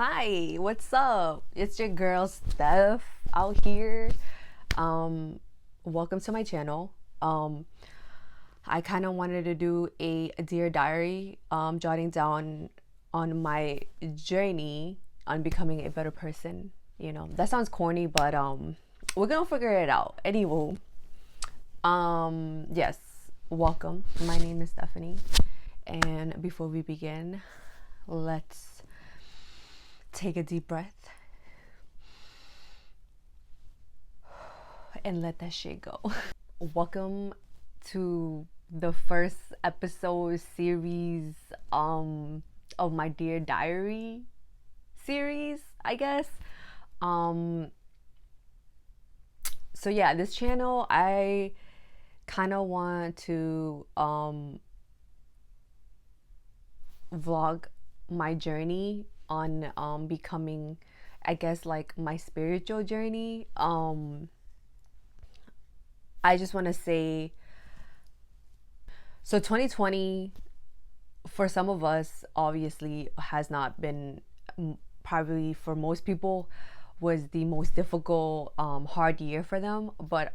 Hi, what's up? It's your girl Steph out here. Um, Welcome to my channel. I kind of wanted to do a Dear Diary, jotting down on my journey on becoming a better person. That sounds corny, but we're gonna figure it out. Anywho, yes, welcome. My name is Stephanie, and before we begin, let's take a deep breath and let that shit go. Welcome to the first episode series of my Dear Diary series, I guess. Um so yeah, this channel I kind of want to vlog my journey on becoming, I guess, like my spiritual journey. I just want to say, so 2020 for some of us obviously has not been, probably for most people was the most difficult, hard year for them, but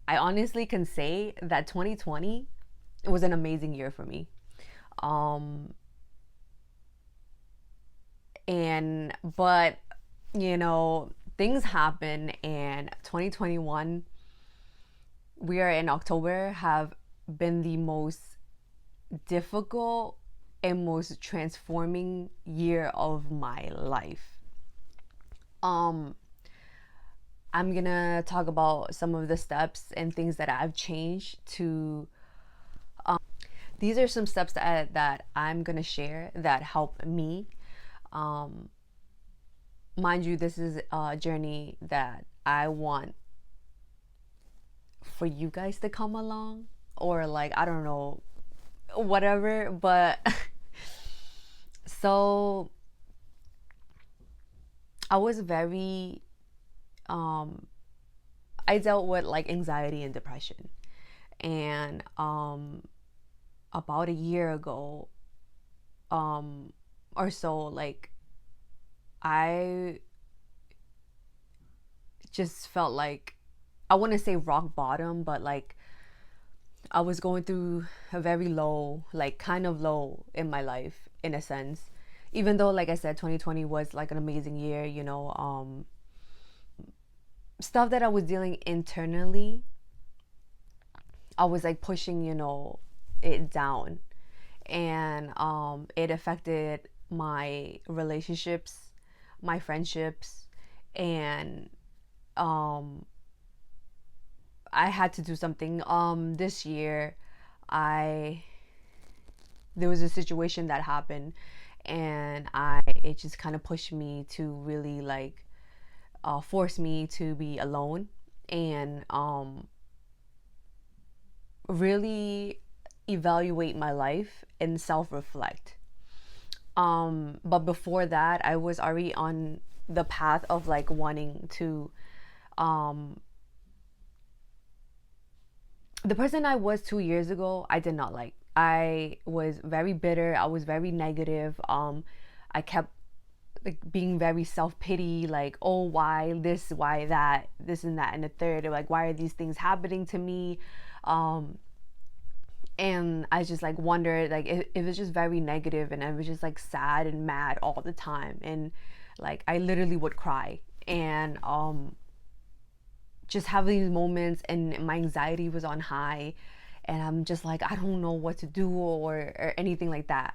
I honestly can say that 2020, it was an amazing year for me. um and but things happen, and 2021, we are in October, have been the most difficult and most transforming year of my life. Um, I'm gonna talk about some of the steps and things that I've changed to. These are some steps that I'm gonna share that help me. Um, Mind you, this is a journey that I want for you guys to come along, or like, I don't know, whatever, but so I was very um I dealt with like anxiety and depression, and about a year ago, um or so, like, I just felt like, I want to say rock bottom, but like I was going through a very low, like kind of low in my life, in a sense. Even though, like I said, 2020 was like an amazing year, stuff that I was dealing internally, I was like pushing, it down. And it affected my relationships, my friendships, and um I had to do something. This year, I there was a situation that happened, and I it just kind of pushed me to really, like, force me to be alone, and really evaluate my life and self-reflect. But before that, I was already on the path of like wanting to, um the person I was 2 years ago, I did not like. I was very bitter. I was very negative. I kept like being very self-pity, like, oh, why this, why that, this and that and the third, like, why are these things happening to me? um and I just like wondered, like, it was just very negative, and I was just like sad and mad all the time, and like I literally would cry, and just having these moments, and my anxiety was on high, and I'm just like, I don't know what to do, or anything like that.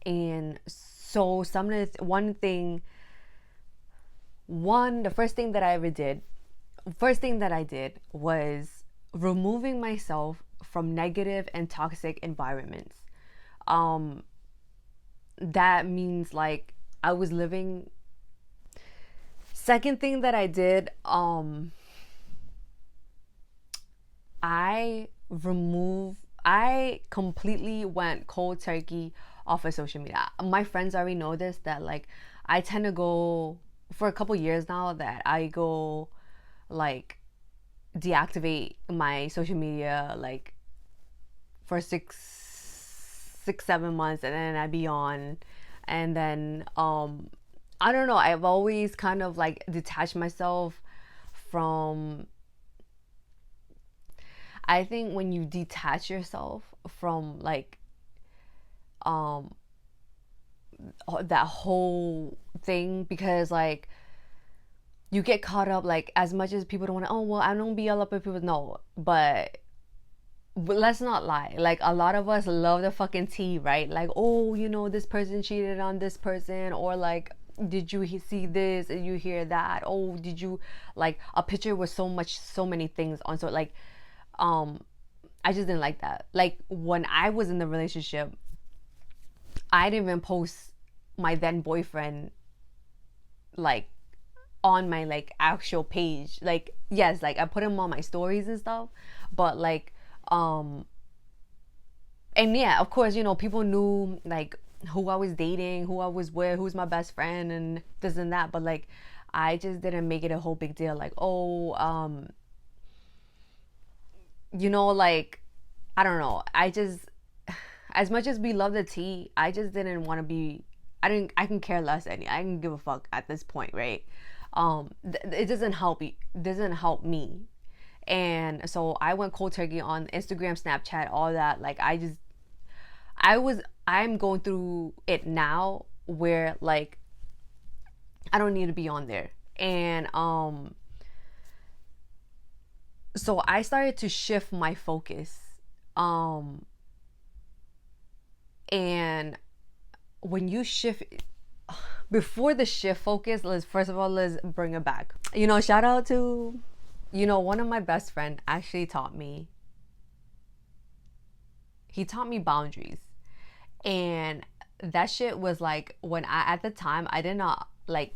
And so some of the the first thing that I did was removing myself from negative and toxic environments. um that means, like, I was living. Second thing that I did, I completely went cold turkey off of social media. My friends already know this, that like I tend to go, for a couple years now, that I go, like, deactivate my social media, like, for 6, 7 months, and then I'd be on. And then I don't know, I've always kind of like detached myself from, I think when you detach yourself from like um that whole thing, because like you get caught up, like as much as people don't want to, oh well, I don't be all up with people, no, but let's not lie, like a lot of us love the fucking tea, right? Like, oh, this person cheated on this person, or like, did you see this and you hear that, oh, did you, like a picture with so many things on, so like um I just didn't like that. Like when I was in the relationship, I didn't even post my then boyfriend like on my like actual page. Like yes, like I put him on my stories and stuff, but like um and yeah, of course, people knew like who I was dating, who I was with, who's my best friend and this and that, but like I just didn't make it a whole big deal, like, oh, like I don't know. I just, as much as we love the tea, I just didn't want to be. I can care less. I can give a fuck at this point, right? It doesn't help. Doesn't help me. And so I went cold turkey on Instagram, Snapchat, all that. Like I'm going through it now, where like I don't need to be on there. And so I started to shift my focus. Um, and when you shift, before the shift focus, let's first of all, let's bring it back. Shout out to, one of my best friend actually taught me. He taught me boundaries, and that shit was like, when I, at the time, I did not like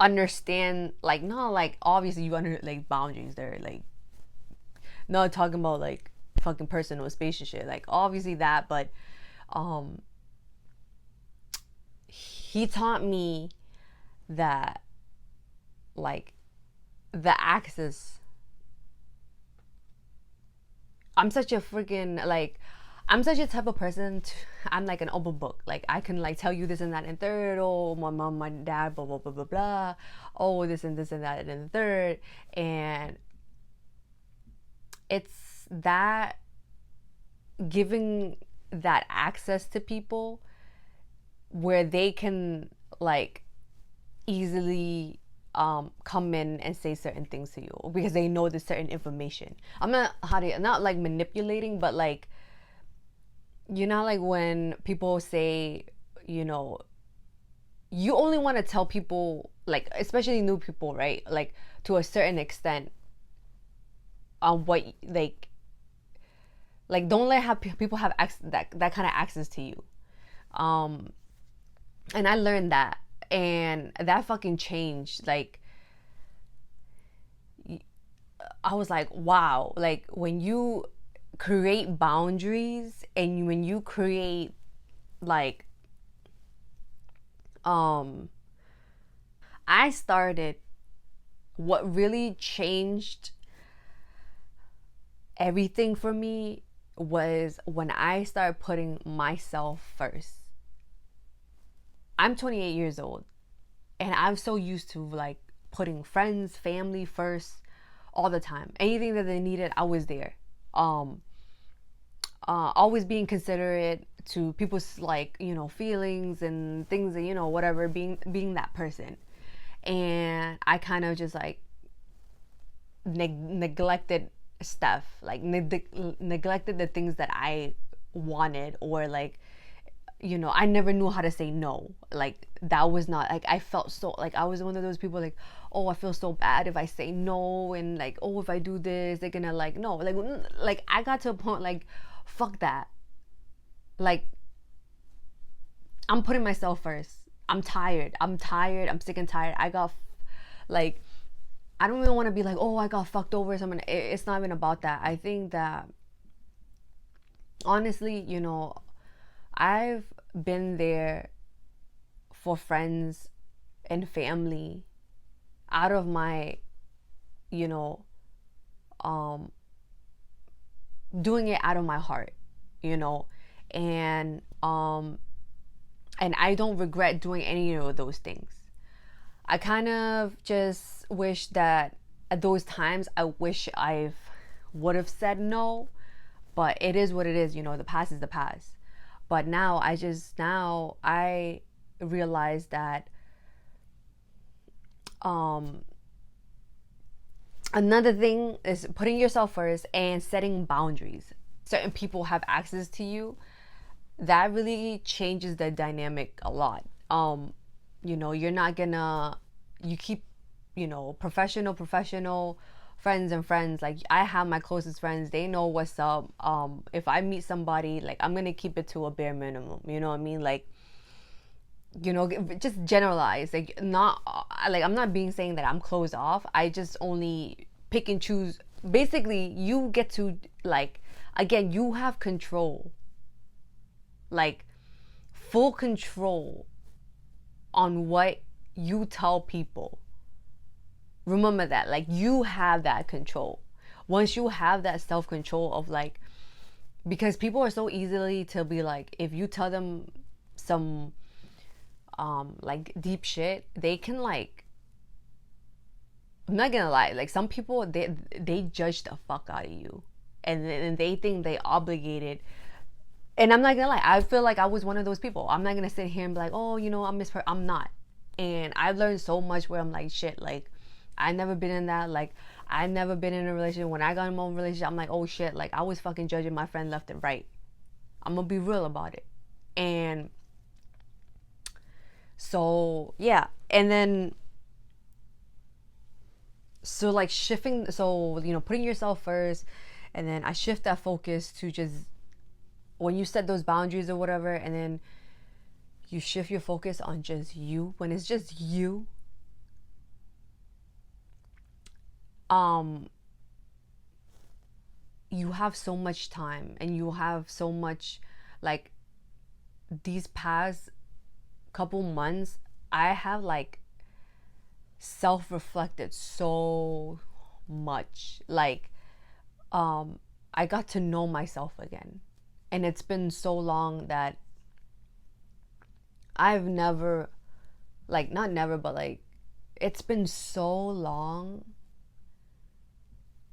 understand, like, no, like obviously you under like boundaries. They're like not talking about like fucking personal space and shit. Like obviously that, but um he taught me that like the access, I'm such a freaking like, I'm such a type of person I'm like an open book. Like I can like tell you this and that and third. Oh, my mom, my dad, blah blah blah blah blah. Oh, this and that and the third. And it's that, giving that access to people where they can like easily come in and say certain things to you because they know there's certain information. I'm not, not like manipulating, but like, like when people say, you know you only want to tell people, like especially new people, right? Like to a certain extent on what, like don't let have people have that kind of access to you. um and I learned that, and that fucking changed. Like I was like, wow, like when you create boundaries, and when you create like um I started, what really changed everything for me was when I started putting myself first. I'm 28 years old, and I'm so used to like putting friends, family first all the time. Anything that they needed, I was there. Um, Always being considerate to people's like, feelings and things, and whatever, being that person. And I kind of just like neglected stuff, like neglected the things that I wanted, or like, I never knew how to say no. Like that was not like, I felt so like I was one of those people like, oh, I feel so bad if I say no, and like, oh, if I do this, they're gonna like, no, like I got to a point like, fuck that. Like I'm putting myself first. I'm tired. I'm sick and tired. Like, I don't even want to be like, oh, I got fucked over someone. It's not even about that. I think that honestly, I've been there for friends and family out of my, you know, um, doing it out of my heart, you know, and And I don't regret doing any of those things. I kind of just wish that at those times, I wish I would have said no, but it is what it is. You know, the past is the past. But now I realize that um, another thing is putting yourself first and setting boundaries. Certain people have access to you. That really changes the dynamic a lot. You know, you're not gonna, you keep, you know, professional friends and friends. Like, I have my closest friends, they know what's up. If I meet somebody, like, I'm gonna keep it to a bare minimum, you know what I mean? Like, you know, just generalize, like, not like, I'm not being saying that I'm closed off. I just only pick and choose. Basically, you get to, like, again, you have control, like, full control on what you tell people. Remember that, like, you have that control. Once you have that self control of, like, because people are so easily to be like, if you tell them some like deep shit, they can, like, I'm not gonna lie, like, some people, they judge the fuck out of you, and they think they obligated. And I'm not gonna lie, I feel like I was one of those people. I'm not gonna sit here and be like, oh, you know, I'm not. And I've learned so much where I'm like, shit, like, I never been in that. Like, I never been in a relationship. When I got in my own relationship, I'm like, oh shit, like, I was fucking judging my friend left and right. I'm gonna be real about it. And so, yeah. And then, so, like, shifting, so, you know, putting yourself first, and then I shift that focus to just, when you set those boundaries or whatever, and then you shift your focus on just you. When it's just you, you have so much time, and you have so much, like, these past couple months, I have, like, self-reflected so much. Like, I got to know myself again. And it's been so long that I've never, like, not never, but, like, it's been so long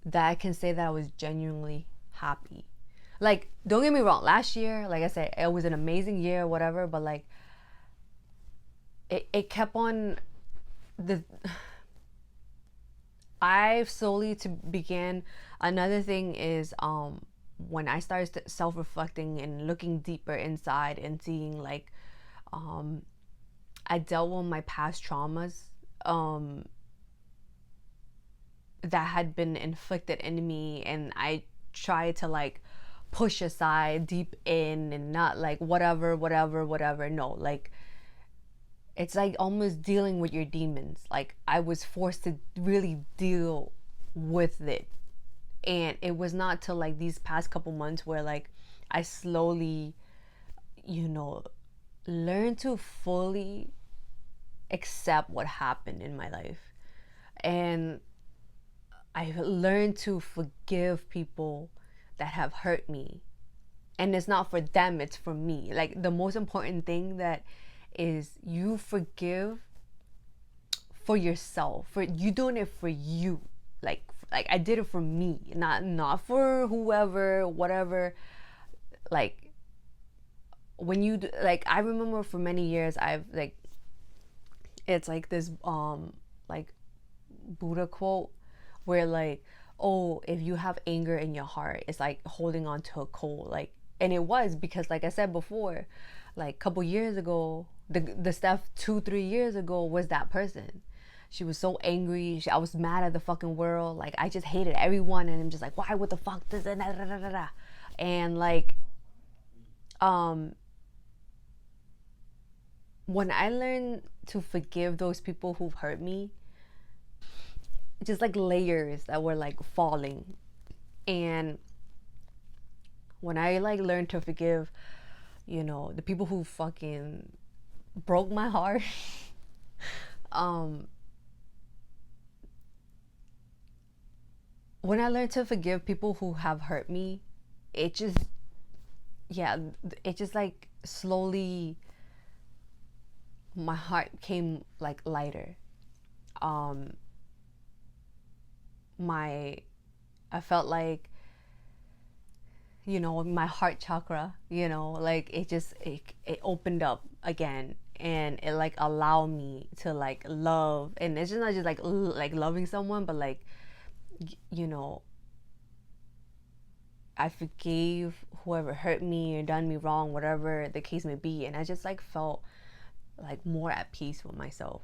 that I can say that I was genuinely happy. Like, don't get me wrong, last year, like I said, it was an amazing year, whatever, but, like, it kept on, the I slowly to began. Another thing is, when I started self-reflecting and looking deeper inside and seeing, like, um I dealt with my past traumas, um that had been inflicted in me, and I tried to, like, push aside deep in, and not, like, whatever. No, like, it's like almost dealing with your demons. Like, I was forced to really deal with it. And it was not till, like, these past couple months where, like, I slowly, you know, learned to fully accept what happened in my life. And I learned to forgive people that have hurt me. And it's not for them, it's for me. Like, the most important thing that is, you forgive for yourself, for you doing it for you. Like I did it for me, not for whoever, whatever. Like, when you do, like, I remember for many years, I've, like, it's like this like, Buddha quote, where, like, oh, if you have anger in your heart, it's like holding on to a coal. Like, and it was because, like I said before, like, a couple years ago, the Steph 2-3 years ago was that person. She was so angry. I was mad at the fucking world. Like, I just hated everyone, and I'm just like, why? What the fuck? And, like, when I learned to forgive those people who've hurt me, just like layers that were, like, falling. And when I, like, learned to forgive, you know, the people who fucking broke my heart, um when I learned to forgive people who have hurt me, it just, yeah, it just, like, slowly my heart came like lighter. Um, my I felt like, my heart chakra, like it opened up again, and it like allowed me to like love. And it's just not just like loving someone, but like, you know I forgave whoever hurt me or done me wrong, whatever the case may be, and I just like felt like more at peace with myself.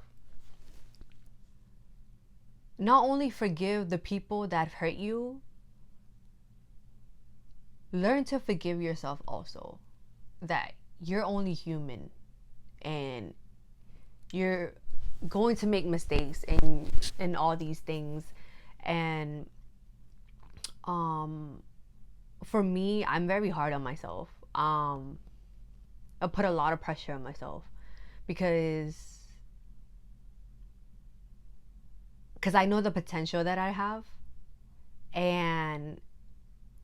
Not only forgive the people that hurt you, learn to forgive yourself also, that you're only human, and you're going to make mistakes and all these things. And um for me, I'm very hard on myself. I put a lot of pressure on myself because I know the potential that I have, and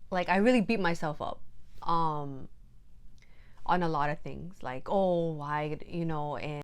like I really beat myself up um on a lot of things, like, oh, why, and